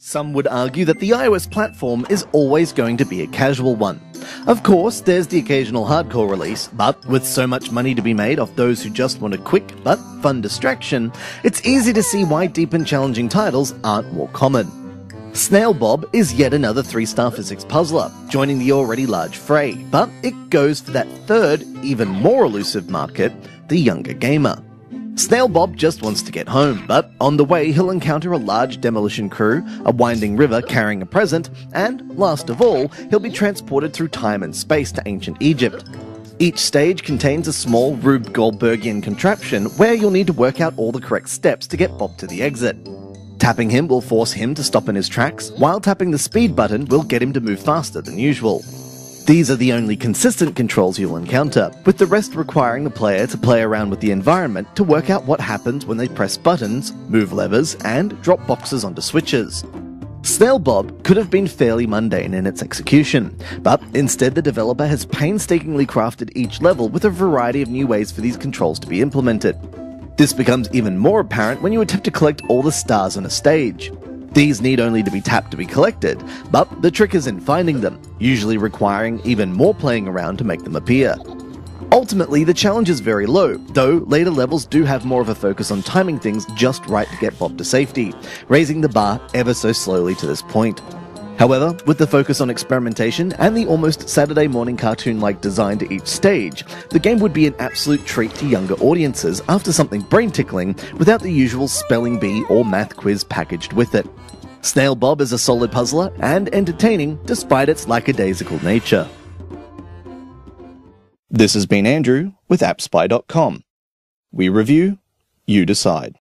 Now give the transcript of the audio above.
Some would argue that the iOS platform is always going to be a casual one. Of course, there's the occasional hardcore release, but with so much money to be made off those who just want a quick but fun distraction, it's easy to see why deep and challenging titles aren't more common. Snail is yet another 3-star physics puzzler, joining the already large fray, but it goes for that third, even more elusive market, the younger gamer. Snail just wants to get home, but on the way he'll encounter a large demolition crew, a winding river carrying a present, and, last of all, he'll be transported through time and space to ancient Egypt. Each stage contains a small Rube Goldbergian contraption where you'll need to work out all the correct steps to get Bob to the exit. Tapping him will force him to stop in his tracks, while tapping the speed button will get him to move faster than usual. These are the only consistent controls you'll encounter, with the rest requiring the player to play around with the environment to work out what happens when they press buttons, move levers, and drop boxes onto switches. Snail could have been fairly mundane in its execution, but instead the developer has painstakingly crafted each level with a variety of new ways for these controls to be implemented. This becomes even more apparent when you attempt to collect all the stars on a stage. These need only to be tapped to be collected, but the trick is in finding them, usually requiring even more playing around to make them appear. Ultimately, the challenge is very low, though later levels do have more of a focus on timing things just right to get Bob to safety, raising the bar ever so slowly to this point. However, with the focus on experimentation and the almost Saturday morning cartoon-like design to each stage, the game would be an absolute treat to younger audiences after something brain-tickling without the usual spelling bee or math quiz packaged with it. Snail is a solid puzzler and entertaining despite its lackadaisical nature. This has been Andrew with AppSpy.com. We review, you decide.